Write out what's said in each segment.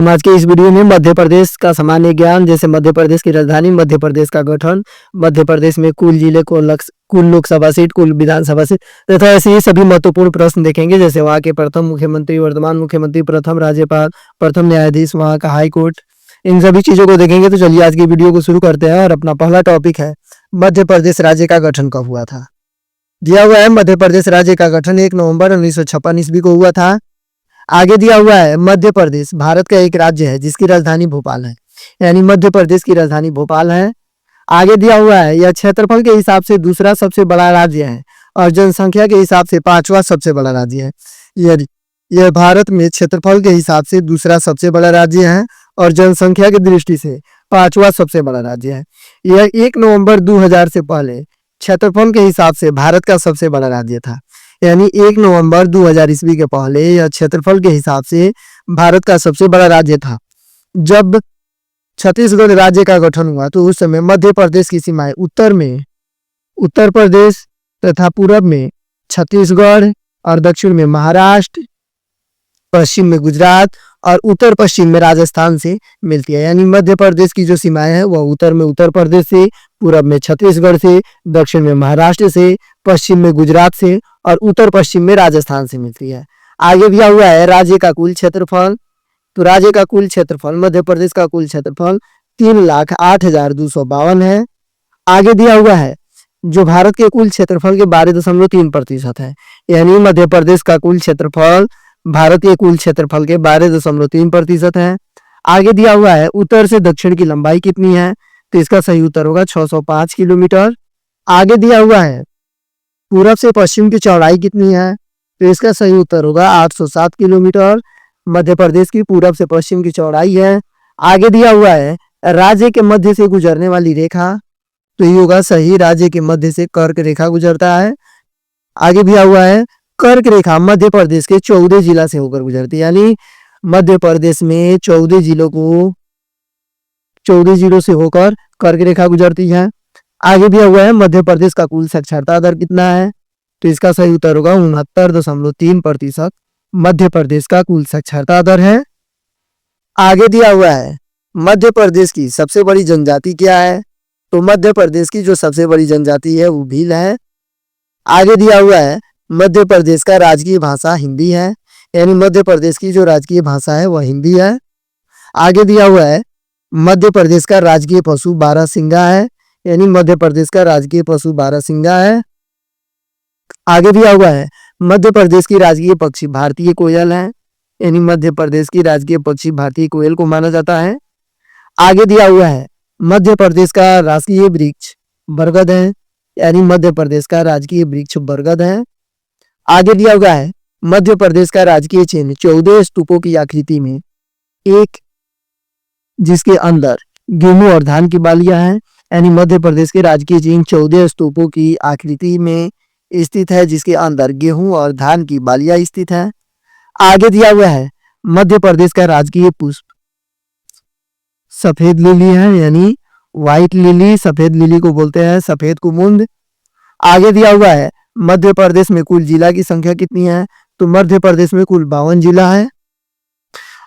हम आज के इस वीडियो में मध्य प्रदेश का सामान्य ज्ञान, जैसे मध्य प्रदेश की राजधानी, मध्य प्रदेश का गठन, मध्य प्रदेश में कुल जिले, कुल लोकसभा सीट, कुल विधानसभा सीट तथा ऐसे ही सभी महत्वपूर्ण प्रश्न देखेंगे। जैसे वहाँ के प्रथम मुख्यमंत्री, वर्तमान मुख्यमंत्री, प्रथम राज्यपाल, प्रथम न्यायाधीश, वहाँ का हाई कोर्ट, इन सभी चीजों को देखेंगे। तो चलिए आज की वीडियो को शुरू करते हैं। और अपना पहला टॉपिक है मध्य प्रदेश राज्य का गठन कब हुआ था। दिया हुआ है मध्य प्रदेश राज्य का गठन 1 नवंबर 1956 ईस्वी को हुआ था। आगे दिया हुआ है मध्य प्रदेश भारत का एक राज्य है जिसकी राजधानी भोपाल है, यानी मध्य प्रदेश की राजधानी भोपाल है। आगे दिया हुआ है यह क्षेत्रफल के हिसाब से दूसरा सबसे बड़ा राज्य है और जनसंख्या के हिसाब से 5वां सबसे बड़ा राज्य है। यह भारत में क्षेत्रफल के हिसाब से दूसरा सबसे बड़ा राज्य है और जनसंख्या की दृष्टि से 5वां सबसे बड़ा राज्य है। यह 1 नवंबर 2000 से पहले क्षेत्रफल के हिसाब से भारत का सबसे बड़ा राज्य था, यानी 1 नवंबर 2000 ईस्वी के पहले यह क्षेत्रफल के हिसाब से भारत का सबसे बड़ा राज्य था। जब छत्तीसगढ़ राज्य का गठन हुआ तो उस समय मध्य प्रदेश की सीमाएं उत्तर में उत्तर प्रदेश तथा पूर्व में छत्तीसगढ़ और दक्षिण में महाराष्ट्र, पश्चिम में गुजरात और उत्तर पश्चिम में राजस्थान से मिलती है। यानी मध्य प्रदेश की जो सीमाएं हैं वह उत्तर में उत्तर प्रदेश से, पूर्व में छत्तीसगढ़ से, दक्षिण में महाराष्ट्र से, पश्चिम में गुजरात से और उत्तर पश्चिम में राजस्थान से मिलती है। आगे दिया हुआ है राज्य का कुल क्षेत्रफल। तो राज्य का कुल क्षेत्रफल, मध्य प्रदेश का कुल क्षेत्रफल 3,08,252 है। आगे दिया हुआ है जो भारत के कुल क्षेत्रफल के 12.3% है, यानी मध्य प्रदेश का कुल क्षेत्रफल भारत के कुल क्षेत्रफल के 12.3% है। आगे दिया हुआ है उत्तर से दक्षिण की लंबाई कितनी है, तो इसका सही उत्तर होगा 605 किलोमीटर। आगे दिया हुआ है पूरब से पश्चिम की चौड़ाई कितनी है, तो इसका सही उत्तर होगा 807 किलोमीटर। मध्य प्रदेश की पूरब से पश्चिम की चौड़ाई है। आगे दिया हुआ है राज्य के मध्य से गुजरने वाली रेखा, तो ये होगा सही, राज्य के मध्य से कर्क रेखा गुजरता है। आगे दिया हुआ है कर्क रेखा मध्य प्रदेश के 14 जिला से होकर गुजरती है, यानी मध्य प्रदेश में 14 जिलों से होकर कर्क रेखा गुजरती है। आगे दिया हुआ है मध्य प्रदेश का कुल साक्षरता दर कितना है, तो इसका सही उत्तर होगा 69.3% मध्य प्रदेश का कुल साक्षरता दर है। आगे दिया हुआ है मध्य प्रदेश की सबसे बड़ी जनजाति क्या है, तो मध्य प्रदेश की जो सबसे बड़ी जनजाति है वो भील है। आगे दिया हुआ है मध्य प्रदेश का राजकीय भाषा हिंदी है, यानी मध्य प्रदेश की जो राजकीय भाषा है वह हिंदी है। आगे दिया हुआ है मध्य प्रदेश का राजकीय पशु बारहसिंगा है, यानी मध्य प्रदेश का राजकीय पशु बारहसिंगा है। आगे दिया हुआ है मध्य प्रदेश की राजकीय पक्षी भारतीय कोयल है, यानी मध्य प्रदेश की राजकीय पक्षी भारतीय कोयल को माना जाता है। आगे दिया हुआ है मध्य प्रदेश का राजकीय वृक्ष बरगद है, यानी मध्य प्रदेश का राजकीय वृक्ष बरगद है। आगे दिया हुआ है मध्य प्रदेश का राजकीय चिन्ह 14 स्तूपों की आकृति में एक, जिसके अंदर गेहूं और धान की बालियां हैं, यानी मध्य प्रदेश के राजकीय चिन्ह 14 स्तूपों की आकृति में स्थित है, जिसके अंदर गेहूं और धान की बालियां स्थित है। आगे दिया हुआ है मध्य प्रदेश का राजकीय पुष्प सफेद लिली है, यानी व्हाइट लिली, सफेद लिली को बोलते हैं सफेद कुमुंद। आगे दिया हुआ है मध्य प्रदेश में कुल जिला की संख्या कितनी है, तो मध्य प्रदेश में कुल 52 जिला है।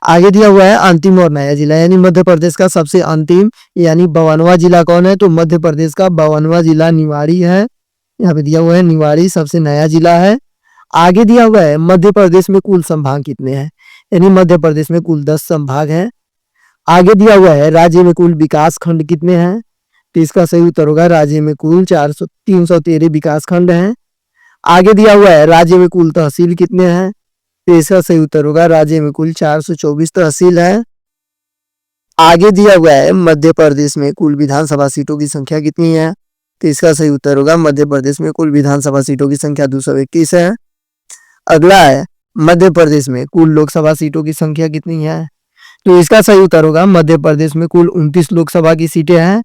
आगे दिया हुआ है अंतिम और नया जिला, यानी मध्य प्रदेश का सबसे अंतिम यानी 52वां जिला कौन है, तो मध्य प्रदेश का 52वां जिला निवाड़ी है। यहाँ पे दिया हुआ है निवाड़ी सबसे नया जिला है। आगे दिया हुआ है मध्य प्रदेश में कुल संभाग कितने हैं, यानी मध्य प्रदेश में कुल 10 संभाग हैं। आगे दिया हुआ है राज्य में कुल विकास खंड कितने हैं, तो इसका सही उत्तर होगा राज्य में कुल 313 विकास खंड हैं। आगे दिया हुआ है राज्य में कुल तहसील कितने हैं, तो इसका सही उत्तर होगा राज्य में कुल 424 तहसील है। आगे दिया हुआ है मध्य प्रदेश में कुल विधानसभा सीटों की संख्या कितनी है, तो इसका सही उत्तर होगा मध्य प्रदेश में कुल विधानसभा सीटों की संख्या 221 है। अगला है मध्य प्रदेश में कुल लोकसभा सीटों की संख्या कितनी है, तो इसका सही उत्तर होगा मध्य प्रदेश में कुल 29 लोकसभा की सीटें हैं।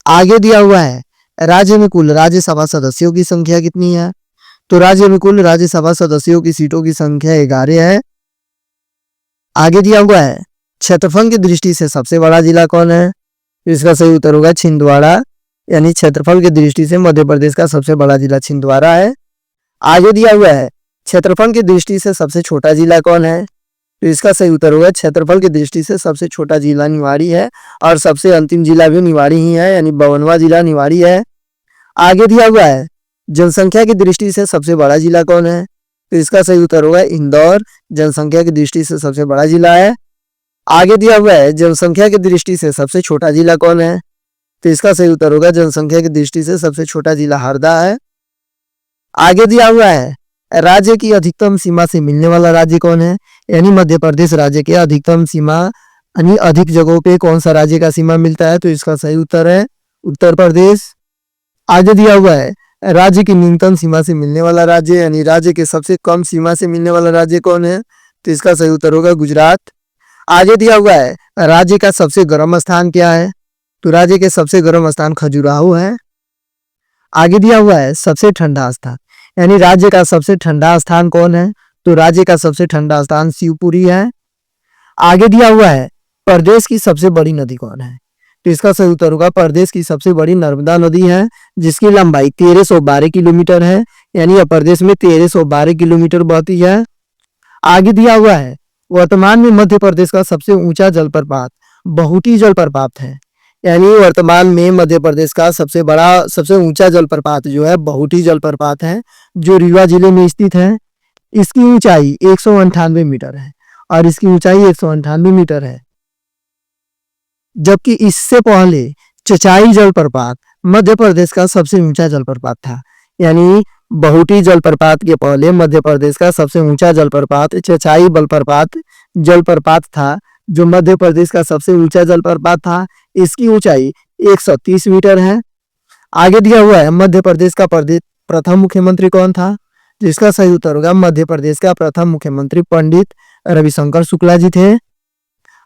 आगे दिया हुआ है राज्य में कुल राज्यसभा सदस्यों की संख्या कितनी है, तो राज्य में कुल राज्यसभा सदस्यों की सीटों की संख्या 11 है। आगे दिया हुआ है क्षेत्रफल की दृष्टि से सबसे बड़ा जिला कौन है, तो इसका सही उत्तर होगा छिंदवाड़ा, यानी क्षेत्रफल की दृष्टि से मध्य प्रदेश का सबसे बड़ा जिला छिंदवाड़ा है। आगे दिया हुआ है क्षेत्रफल की दृष्टि से सबसे छोटा जिला कौन है, तो इसका सही उत्तर होगा क्षेत्रफल की दृष्टि से सबसे छोटा जिला निवाड़ी है और सबसे अंतिम जिला भी निवाड़ी ही है, यानी 52वां जिला निवाड़ी है। आगे दिया हुआ है जनसंख्या की दृष्टि से सबसे बड़ा जिला कौन है? तो इसका सही उत्तर होगा इंदौर जनसंख्या की दृष्टि से सबसे बड़ा जिला है। आगे दिया हुआ है जनसंख्या की दृष्टि से सबसे छोटा जिला कौन है? तो इसका सही उत्तर होगा जनसंख्या की दृष्टि से सबसे छोटा जिला हरदा है। आगे दिया हुआ है राज्य की अधिकतम सीमा से मिलने वाला राज्य कौन है? यानी मध्य प्रदेश राज्य के अधिकतम सीमा यानी अधिक जगहों पे कौन सा राज्य का सीमा मिलता है? तो इसका सही उत्तर है उत्तर प्रदेश। आगे दिया हुआ है राज्य की न्यूनतम सीमा से मिलने वाला राज्य यानी राज्य के सबसे कम सीमा से मिलने वाला राज्य कौन है? तो इसका सही उत्तर होगा गुजरात। आगे दिया हुआ है राज्य का सबसे गर्म स्थान क्या है? तो राज्य के सबसे गर्म स्थान खजुराहो है। आगे दिया हुआ है सबसे ठंडा स्थान यानी राज्य का सबसे ठंडा स्थान कौन है? तो राज्य का सबसे ठंडा स्थान शिवपुरी है। आगे दिया हुआ है प्रदेश की सबसे बड़ी नदी कौन है? तो इसका सही उत्तर होगा प्रदेश की सबसे बड़ी नर्मदा नदी है, जिसकी लंबाई 1312 किलोमीटर है, यानी यह प्रदेश में 1312 किलोमीटर बहती है। आगे दिया हुआ है वर्तमान में मध्य प्रदेश का सबसे ऊंचा जलप्रपात बहुटी जलप्रपात है, यानी वर्तमान में मध्य प्रदेश का सबसे ऊंचा जलप्रपात जो है बहुटी जलप्रपात है, जो रीवा जिले में स्थित है। इसकी ऊंचाई 198 मीटर है और इसकी ऊंचाई 198 मीटर है। जबकि इससे पहले चचाई जलप्रपात मध्य प्रदेश का सबसे ऊंचा जलप्रपात था, यानी बहुटी जलप्रपात के पहले मध्य प्रदेश का सबसे ऊंचा जलप्रपात चचाई जलप्रपात था, जो मध्य प्रदेश का सबसे ऊंचा जलप्रपात था। इसकी ऊंचाई 130 मीटर है। आगे दिया हुआ है मध्य प्रदेश का प्रथम मुख्यमंत्री कौन था? जिसका सही उत्तर होगा मध्य प्रदेश का प्रथम मुख्यमंत्री पंडित रविशंकर शुक्ला जी थे।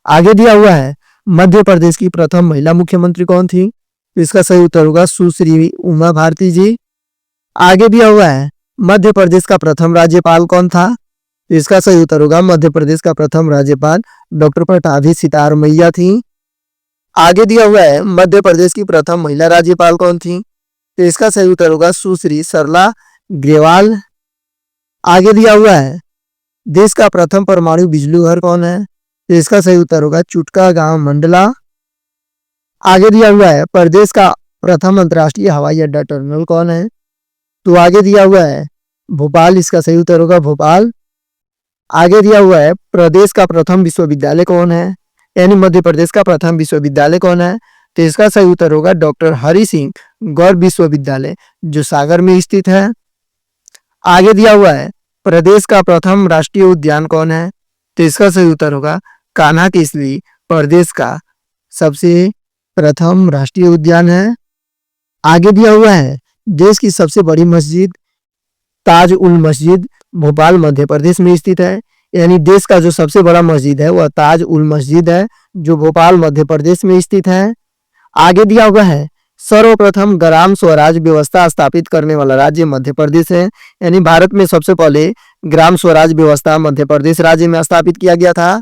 आगे दिया हुआ है मध्य प्रदेश की प्रथम महिला मुख्यमंत्री कौन थी? इसका सही उत्तर होगा सुश्री उमा भारती जी। आगे दिया हुआ है मध्य प्रदेश का प्रथम राज्यपाल कौन था? इसका सही उत्तर होगा मध्य प्रदेश का प्रथम राज्यपाल डॉक्टर पट्टाभी सितार मैया थी। आगे दिया हुआ है मध्य प्रदेश की प्रथम महिला राज्यपाल कौन थी? तो इसका सही उत्तर होगा सुश्री सरला ग्रेवाल। आगे दिया हुआ है देश का प्रथम परमाणु बिजली घर कौन है? तो इसका सही उत्तर होगा चुटका गांव मंडला। आगे दिया हुआ है प्रदेश का प्रथम अंतर्राष्ट्रीय हवाई अड्डा टर्मिनल कौन है? तो आगे दिया हुआ है भोपाल, इसका सही उत्तर होगा भोपाल। आगे दिया हुआ है प्रदेश का प्रथम विश्वविद्यालय कौन है, यानी मध्य प्रदेश का प्रथम विश्वविद्यालय कौन है? तो इसका सही उत्तर होगा डॉक्टर हरि सिंह गौर विश्वविद्यालय, जो सागर में स्थित है। आगे दिया हुआ है प्रदेश का प्रथम राष्ट्रीय उद्यान कौन है? तो इसका सही उत्तर होगा कान्हा किसली प्रदेश का सबसे प्रथम राष्ट्रीय उद्यान है। आगे दिया हुआ है देश की सबसे बड़ी मस्जिद ताज उल मस्जिद भोपाल मध्य प्रदेश में स्थित है, यानी देश का जो सबसे बड़ा मस्जिद है वह ताज उल मस्जिद है, जो भोपाल मध्य प्रदेश में स्थित है। आगे दिया हुआ है सर्वप्रथम ग्राम स्वराज व्यवस्था स्थापित करने वाला राज्य मध्य प्रदेश है, यानी भारत में सबसे पहले ग्राम स्वराज व्यवस्था मध्य प्रदेश राज्य में स्थापित किया गया था।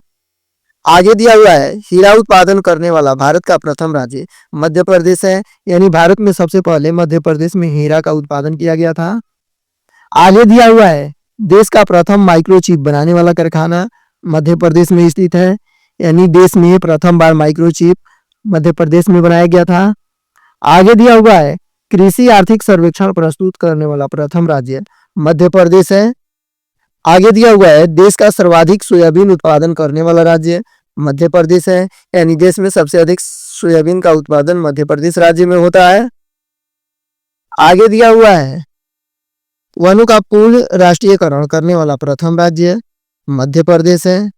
आगे दिया हुआ है हीरा उत्पादन करने वाला भारत का प्रथम राज्य मध्य प्रदेश है, यानी भारत में सबसे पहले मध्य प्रदेश में हीरा का उत्पादन किया गया था। आगे दिया हुआ है देश का प्रथम माइक्रोचिप बनाने वाला कारखाना मध्य प्रदेश में स्थित है, यानी देश में प्रथम बार माइक्रोचिप मध्य प्रदेश में बनाया गया था। आगे दिया हुआ है कृषि आर्थिक सर्वेक्षण प्रस्तुत करने वाला प्रथम राज्य मध्य प्रदेश है। आगे दिया हुआ है देश का सर्वाधिक सोयाबीन उत्पादन करने वाला राज्य मध्य प्रदेश है, यानी देश में सबसे अधिक सोयाबीन का उत्पादन मध्य प्रदेश राज्य में होता है। आगे दिया हुआ है वनों का पूर्ण राष्ट्रीयकरण करने वाला प्रथम राज्य मध्य प्रदेश है।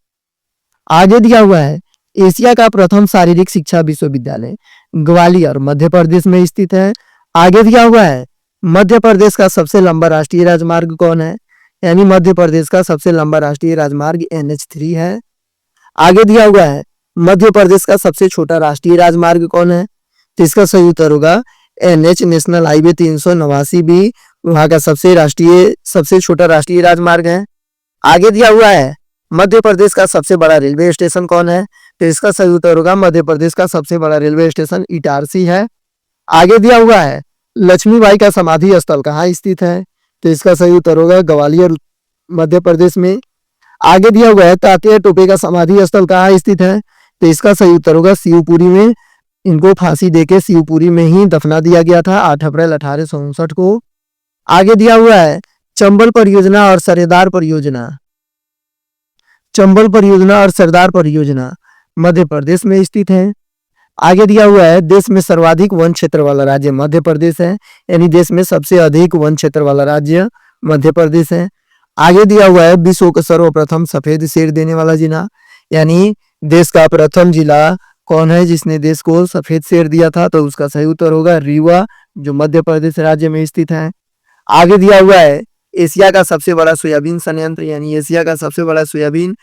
आगे दिया हुआ है एशिया का प्रथम शारीरिक शिक्षा विश्वविद्यालय ग्वालियर मध्य प्रदेश में स्थित है। आगे दिया हुआ है मध्य प्रदेश का सबसे लंबा राष्ट्रीय राजमार्ग कौन है, यानी मध्य प्रदेश का सबसे लंबा राष्ट्रीय राजमार्ग NH3 है। आगे दिया हुआ है मध्य प्रदेश का सबसे छोटा राष्ट्रीय राजमार्ग कौन है? तो इसका सही उत्तर होगा NH नेशनल हाईवे 389 भी वहां का सबसे छोटा राष्ट्रीय राजमार्ग है। आगे दिया हुआ है मध्य प्रदेश का सबसे बड़ा रेलवे स्टेशन कौन है? तो इसका सही उत्तर होगा मध्य प्रदेश का सबसे बड़ा रेलवे स्टेशन इटारसी है। आगे दिया हुआ है लक्ष्मीबाई का समाधि स्थल कहाँ स्थित है? तो इसका सही उत्तर होगा ग्वालियर मध्य प्रदेश में। आगे दिया हुआ है तात्या टोपे का समाधि स्थल कहाँ स्थित है, तो इसका सही उत्तर होगा शिवपुरी में। इनको फांसी देके शिवपुरी में ही दफना दिया गया था 8 अप्रैल 1859 को। आगे दिया हुआ है चंबल परियोजना और सरदार परियोजना। चंबल परियोजना और सरदार परियोजना मध्य प्रदेश में स्थित है। आगे दिया हुआ है देश में सर्वाधिक वन क्षेत्र वाला राज्य मध्य प्रदेश है, यानी देश में सबसे अधिक वन क्षेत्र वाला राज्य मध्य प्रदेश है। आगे दिया हुआ है विश्व का सर्वप्रथम सफेद शेर देने वाला जिला, यानी देश का प्रथम जिला कौन है जिसने देश को सफेद शेर दिया था, तो उसका सही उत्तर होगा रीवा, जो मध्य प्रदेश राज्य में स्थित है। आगे दिया हुआ है एशिया का सबसे बड़ा सोयाबीन संयंत्र, यानी एशिया का सबसे बड़ा सोयाबीन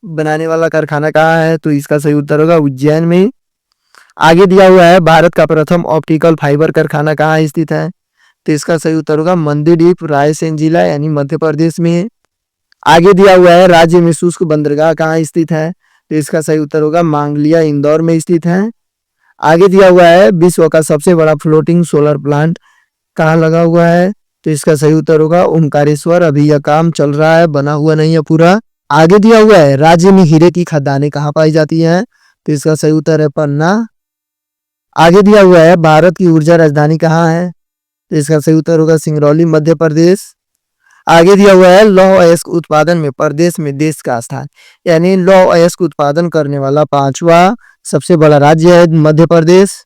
बनाने वाला कारखाना कहाँ है, तो इसका सही उत्तर होगा उज्जैन में। आगे दिया हुआ है भारत का प्रथम ऑप्टिकल फाइबर कारखाना कहाँ स्थित है, तो इसका सही उत्तर होगा मंदीदीप रायसेन जिला, यानी मध्य प्रदेश में। आगे दिया हुआ है राज्य में शुष्क बंदरगाह कहाँ स्थित है, तो इसका सही उत्तर होगा मांगलिया इंदौर में स्थित है। आगे दिया हुआ है विश्व का सबसे बड़ा फ्लोटिंग सोलर प्लांट कहाँ लगा हुआ है, तो इसका सही उत्तर होगा ओमकारेश्वर। अभी यह काम चल रहा है, बना हुआ नहीं है पूरा। आगे दिया हुआ है राज्य में हीरे की खदानें कहाँ पाई जाती हैं, तो इसका सही उत्तर है पन्ना। आगे दिया हुआ है भारत की ऊर्जा राजधानी कहाँ है, तो इसका सही उत्तर होगा सिंगरौली मध्य प्रदेश। आगे दिया हुआ है लौह अयस्क उत्पादन में प्रदेश में देश का स्थान, यानी लौह अयस्क उत्पादन करने वाला 5वां सबसे बड़ा राज्य है मध्य प्रदेश।